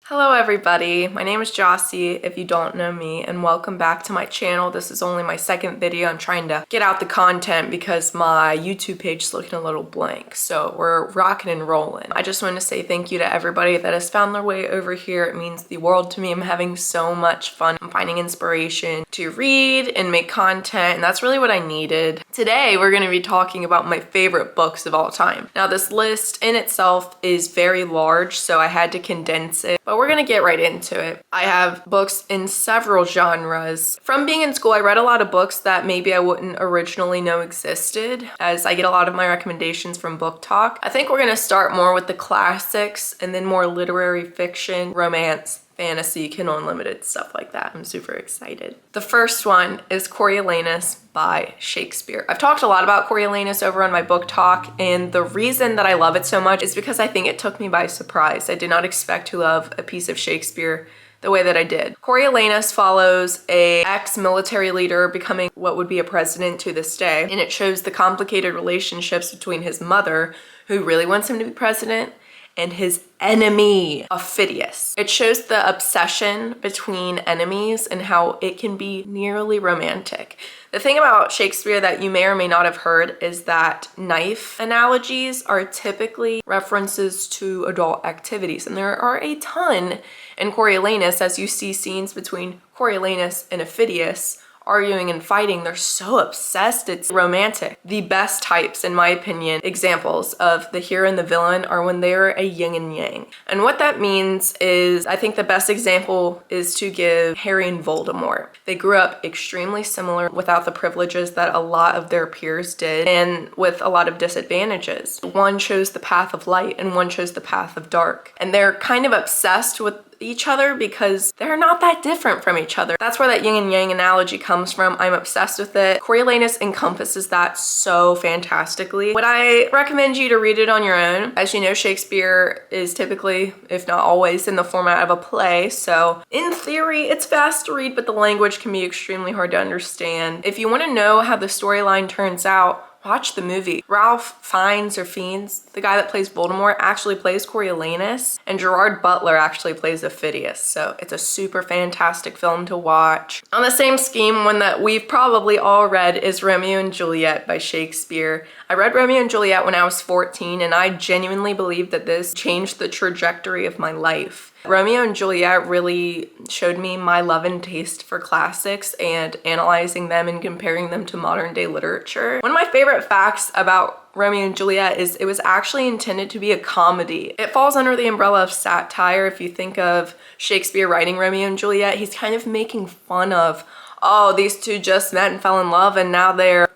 Hello everybody, my name is Jossie if you don't know me, and welcome back to my channel. This is only my second video. I'm trying to get out the content because my YouTube page is looking a little blank, so we're rocking and rolling. I just want to say thank you to everybody that has found their way over here. It means the world to me. I'm having so much fun. I'm finding inspiration to read and make content, and that's really what I needed. Today we're going to be talking about my favorite books of all time. Now this list in itself is very large, so I had to condense it. But we're gonna get right into it. I have books in several genres. From being in school, I read a lot of books that maybe I wouldn't originally know existed, as I get a lot of my recommendations from BookTok. I think we're gonna start more with the classics and then more literary fiction, romance, fantasy, Kindle Unlimited, stuff like that. I'm super excited. The first one is Coriolanus by Shakespeare. I've talked a lot about Coriolanus over on my BookTok, and the reason that I love it so much is because I think it took me by surprise. I did not expect to love a piece of Shakespeare the way that I did. Coriolanus follows a ex-military leader becoming what would be a president to this day, and it shows the complicated relationships between his mother, who really wants him to be president, and his enemy, Phidias. It shows the obsession between enemies and how it can be nearly romantic. The thing about Shakespeare that you may or may not have heard is that knife analogies are typically references to adult activities, and there are a ton in Coriolanus as you see scenes between Coriolanus and Phidias arguing and fighting. They're so obsessed, it's romantic. The best types, in my opinion, examples of the hero and the villain are when they're a yin and yang. And what that means is, I think the best example is to give Harry and Voldemort. They grew up extremely similar without the privileges that a lot of their peers did, and with a lot of disadvantages. One chose the path of light and one chose the path of dark. And they're kind of obsessed with each other because they're not that different from each other. That's where that yin and yang analogy comes from. I'm obsessed with it. Coriolanus encompasses that so fantastically. Would I recommend you to read it on your own? As you know, Shakespeare is typically, if not always, in the format of a play, so in theory it's fast to read, but the language can be extremely hard to understand. If you want to know how the storyline turns out, watch the movie. Ralph Fiennes, the guy that plays Voldemort, actually plays Coriolanus, and Gerard Butler actually plays Phidias. So it's a super fantastic film to watch. On the same scheme, one that we've probably all read is Romeo and Juliet by Shakespeare. I read Romeo and Juliet when I was 14, and I genuinely believe that this changed the trajectory of my life. Romeo and Juliet really showed me my love and taste for classics and analyzing them and comparing them to modern day literature. One of my favorite facts about Romeo and Juliet is it was actually intended to be a comedy. It falls under the umbrella of satire. If you think of Shakespeare writing Romeo and Juliet, he's kind of making fun of, oh, these two just met and fell in love and now they're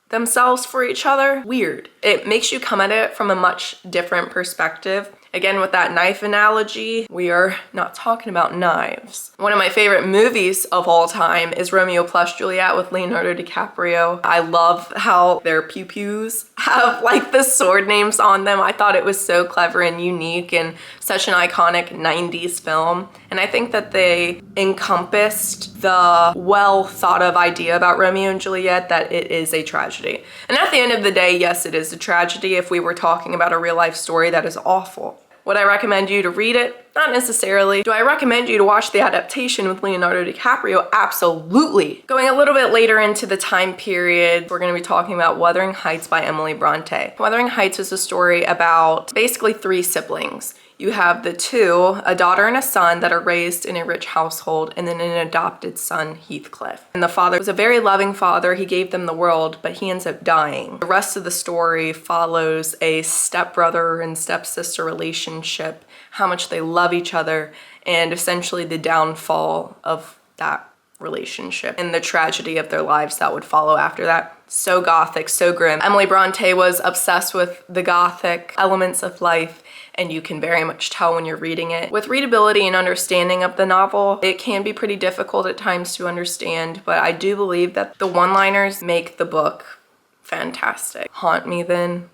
themselves for each other. Weird. It makes you come at it from a much different perspective. Again, with that knife analogy, we are not talking about knives. One of my favorite movies of all time is Romeo plus Juliet with Leonardo DiCaprio. I love how their pew-pews have like the sword names on them. I thought it was so clever and unique and such an iconic 90s film. And I think that they encompassed the well thought of idea about Romeo and Juliet that it is a tragedy. And at the end of the day, yes, it is a tragedy if we were talking about a real life story that is awful. Would I recommend you to read it? Not necessarily. Do I recommend you to watch the adaptation with Leonardo DiCaprio? Absolutely. Going a little bit later into the time period, we're going to be talking about Weathering Heights by Emily Bronte. Weathering Heights is a story about basically three siblings. You have the two, a daughter and a son, that are raised in a rich household, and then an adopted son, Heathcliff. And the father was a very loving father. He gave them the world, but he ends up dying. The rest of the story follows a stepbrother and stepsister relationship, how much they love each other, and essentially the downfall of that relationship and the tragedy of their lives that would follow after that. So gothic, so grim. Emily Bronte was obsessed with the gothic elements of life, and you can very much tell when you're reading it. With readability and understanding of the novel, it can be pretty difficult at times to understand, but I do believe that the one-liners make the book fantastic. Haunt me then.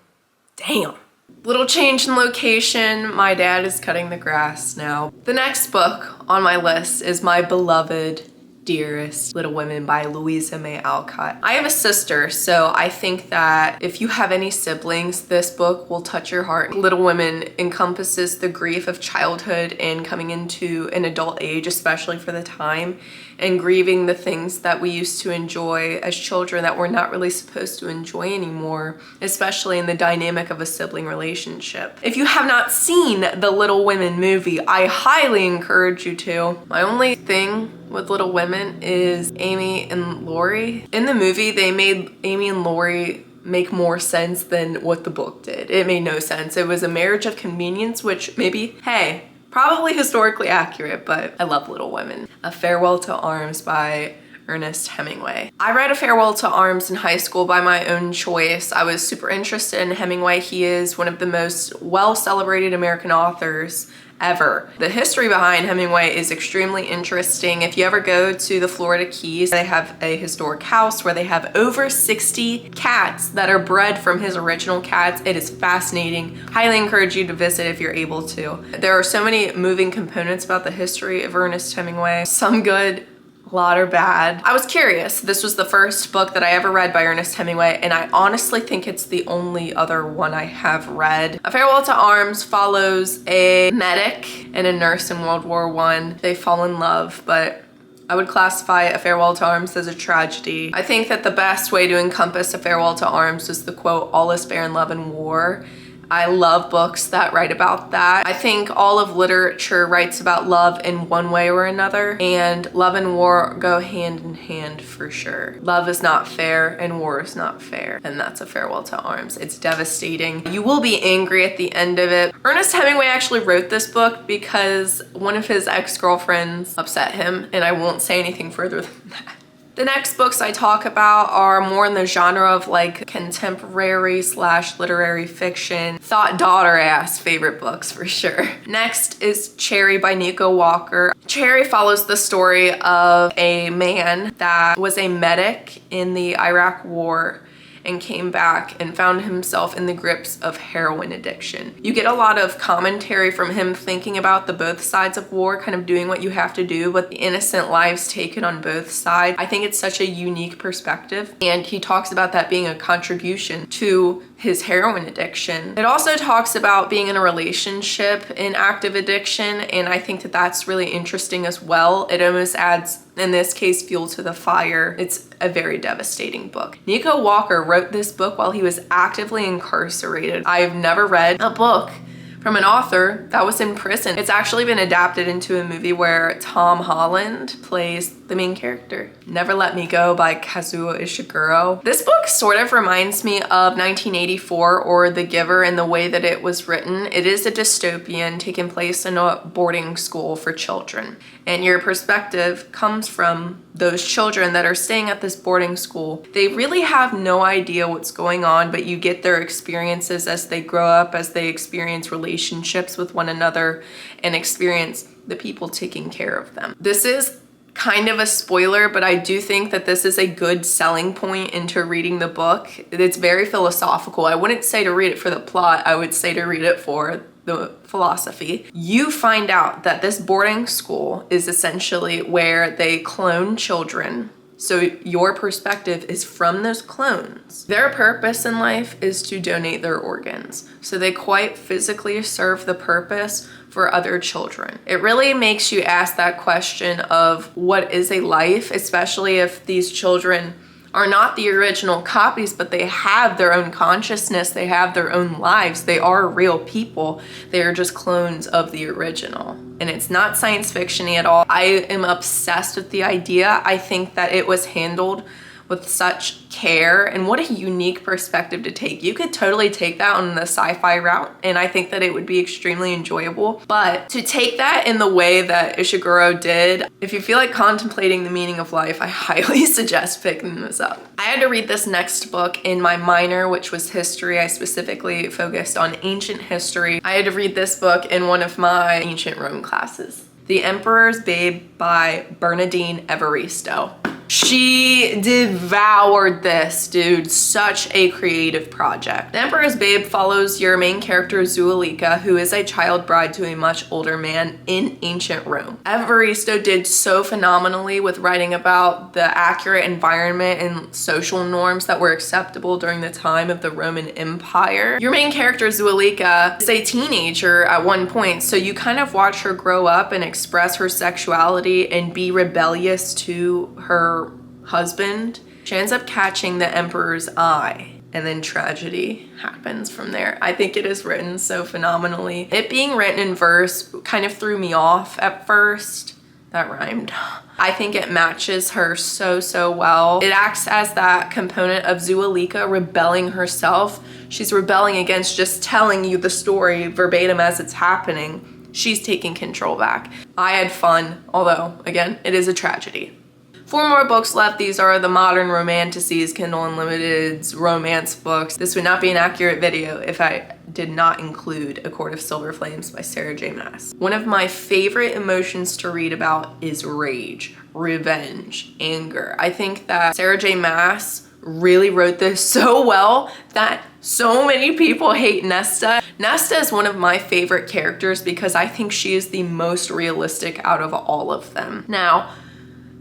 Damn. Little change in location. My dad is cutting the grass now. The next book on my list is my beloved Dearest Little Women by Louisa May Alcott. I have a sister, so I think that if you have any siblings, this book will touch your heart. Little Women encompasses the grief of childhood and coming into an adult age, especially for the time, and grieving the things that we used to enjoy as children that we're not really supposed to enjoy anymore, especially in the dynamic of a sibling relationship. If you have not seen the Little Women movie, I highly encourage you to. My only thing with Little Women is Amy and Laurie. In the movie, they made Amy and Laurie make more sense than what the book did. It made no sense. It was a marriage of convenience, which maybe, hey, probably historically accurate, but I love Little Women. A Farewell to Arms by Ernest Hemingway. I read A Farewell to Arms in high school by my own choice. I was super interested in Hemingway. He is one of the most well-celebrated American authors ever. The history behind Hemingway is extremely interesting. If you ever go to the Florida Keys, they have a historic house where they have over 60 cats that are bred from his original cats. It is fascinating. Highly encourage you to visit if you're able to. There are so many moving components about the history of Ernest Hemingway. Some good, a lot are bad. I was curious. This was the first book that I ever read by Ernest Hemingway, and I honestly think it's the only other one I have read. A Farewell to Arms follows a medic and a nurse in World War I. They fall in love, but I would classify A Farewell to Arms as a tragedy. I think that the best way to encompass A Farewell to Arms is the quote, "All is fair in love and war." I love books that write about that. I think all of literature writes about love in one way or another, and love and war go hand in hand for sure. Love is not fair and war is not fair, and that's A Farewell to Arms. It's devastating. You will be angry at the end of it. Ernest Hemingway actually wrote this book because one of his ex-girlfriends upset him, and I won't say anything further than that. The next books I talk about are more in the genre of like contemporary / literary fiction. Thought daughter ass favorite books for sure. Next is Cherry by Nico Walker. Cherry follows the story of a man that was a medic in the Iraq War and came back and found himself in the grips of heroin addiction. You get a lot of commentary from him thinking about the both sides of war, kind of doing what you have to do, but the innocent lives taken on both sides. I think it's such a unique perspective, and he talks about that being a contribution to his heroin addiction. It also talks about being in a relationship in active addiction, and I think that that's really interesting as well. It almost adds, in this case, fuel to the fire. It's a very devastating book. Nico Walker wrote this book while he was actively incarcerated. I've never read a book from an author that was in prison. It's actually been adapted into a movie where Tom Holland plays the main character. Never Let Me Go by Kazuo Ishiguro. This book sort of reminds me of 1984 or The Giver in the way that it was written. It is a dystopian taking place in a boarding school for children. And your perspective comes from those children that are staying at this boarding school. They really have no idea what's going on, but you get their experiences as they grow up, as they experience relationships with one another and experience the people taking care of them. This is kind of a spoiler, but I do think that this is a good selling point into reading the book. It's very philosophical. I wouldn't say to read it for the plot, I would say to read it for the philosophy. You find out that this boarding school is essentially where they clone children. So your perspective is from those clones. Their purpose in life is to donate their organs. So they quite physically serve the purpose for other children. It really makes you ask that question of what is a life, especially if these children are not the original copies, but they have their own consciousness, they have their own lives, they are real people, they are just clones of the original. And it's not science fiction-y at all. I am obsessed with the idea. I think that it was handled with such care, and what a unique perspective to take. You could totally take that on the sci-fi route, and I think that it would be extremely enjoyable. But to take that in the way that Ishiguro did, if you feel like contemplating the meaning of life, I highly suggest picking this up. I had to read this next book in my minor, which was history. I specifically focused on ancient history. I had to read this book in one of my ancient Rome classes. The Emperor's Babe by Bernardine Evaristo. She devoured this, dude. Such a creative project. The Emperor's Babe follows your main character, Zuleika, who is a child bride to a much older man in ancient Rome. Evaristo did so phenomenally with writing about the accurate environment and social norms that were acceptable during the time of the Roman Empire. Your main character, Zuleika, is a teenager at one point, so you kind of watch her grow up and express her sexuality and be rebellious to her husband. She ends up catching the Emperor's eye, and then tragedy happens from there. I think it is written so phenomenally. It being written in verse kind of threw me off at first. That rhymed. I think it matches her so well. It acts as that component of Zuleika rebelling herself. She's rebelling against just telling you the story verbatim as it's happening. She's taking control back. I had fun, although, again, it is a tragedy. 4 more books left. These are the modern romantasies, Kindle Unlimited's romance books. This would not be an accurate video if I did not include A Court of Silver Flames by Sarah J. Maas. One of my favorite emotions to read about is rage, revenge, anger. I think that Sarah J. Maas really wrote this so well that so many people hate Nesta. Nesta is one of my favorite characters because I think she is the most realistic out of all of them. Now,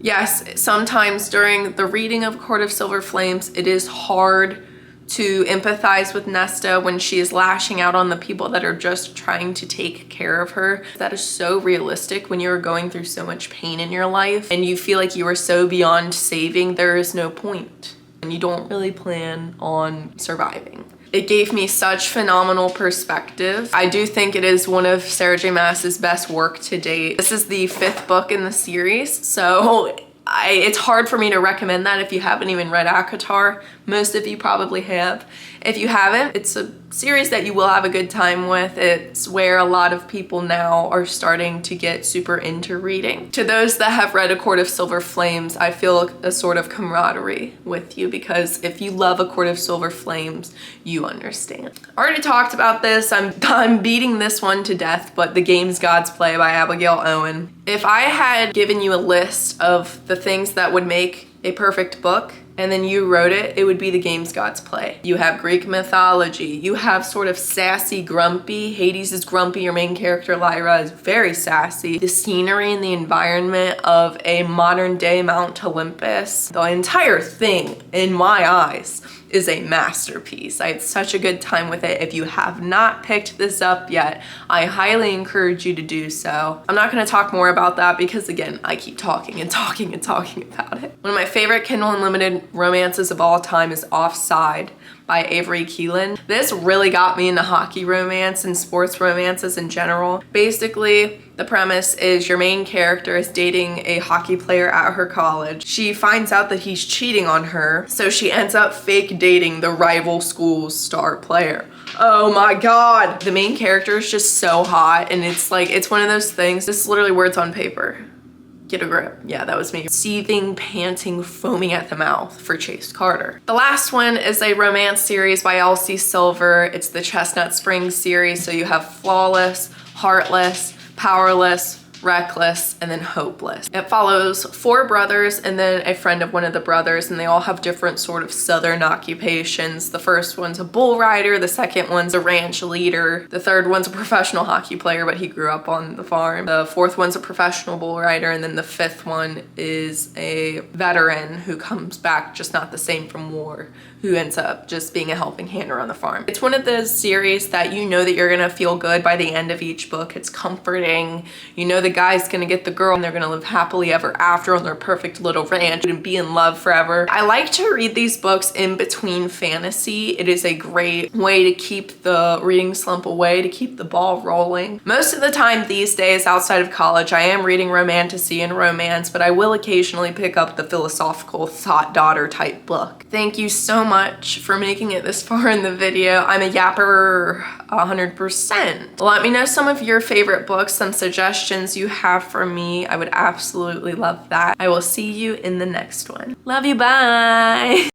yes, sometimes during the reading of Court of Silver Flames, it is hard to empathize with Nesta when she is lashing out on the people that are just trying to take care of her. That is so realistic when you're going through so much pain in your life and you feel like you are so beyond saving, there is no point. And you don't really plan on surviving. It gave me such phenomenal perspective. I do think it is one of Sarah J. Maas's best work to date. This is the 5th book in the series, so it's hard for me to recommend that if you haven't even read ACOTAR. Most of you probably have. If you haven't, it's a series that you will have a good time with. It's where a lot of people now are starting to get super into reading. To those that have read A Court of Silver Flames, I feel a sort of camaraderie with you because if you love A Court of Silver Flames, you understand. I already talked about this. I'm beating this one to death, but The Games Gods Play by Abigail Owen. If I had given you a list of the things that would make a perfect book, and then you wrote it, it would be The Games Gods Play. You have Greek mythology. You have sort of sassy, grumpy. Hades is grumpy. Your main character, Lyra, is very sassy. The scenery and the environment of a modern day Mount Olympus. The entire thing, in my eyes, is a masterpiece. I had such a good time with it. If you have not picked this up yet, I highly encourage you to do so. I'm not gonna talk more about that because again, I keep talking and talking and talking about it. One of my favorite Kindle Unlimited romances of all time is Offside by Avery Keelan. This really got me into hockey romance and sports romances in general. Basically, the premise is your main character is dating a hockey player at her college. She finds out that he's cheating on her, so she ends up fake dating the rival school's star player. Oh my god! The main character is just so hot, and it's like, it's one of those things, this is literally words on paper. Get a grip. Yeah, that was me. Seething, panting, foaming at the mouth for Chase Carter. The last one is a romance series by Elsie Silver. It's the Chestnut Springs series, so you have Flawless, Heartless, Powerless, Reckless, and then Hopeless. It follows 4 brothers and then a friend of one of the brothers, and they all have different sort of southern occupations. The first one's a bull rider, the second one's a ranch leader, the third one's a professional hockey player, but he grew up on the farm. The 4th one's a professional bull rider, and then the 5th one is a veteran who comes back, just not the same from war, who ends up just being a helping hand around the farm. It's one of those series that you know that you're gonna feel good by the end of each book. It's comforting. You know the guy's gonna get the girl and they're gonna live happily ever after on their perfect little ranch and be in love forever. I like to read these books in between fantasy. It is a great way to keep the reading slump away, to keep the ball rolling. Most of the time these days outside of college, I am reading romantasy and romance, but I will occasionally pick up the philosophical thought daughter type book. Thank you so much for making it this far in the video. I'm a yapper 100%. Let me know some of your favorite books, some suggestions you have for me. I would absolutely love that. I will see you in the next one. Love you, bye.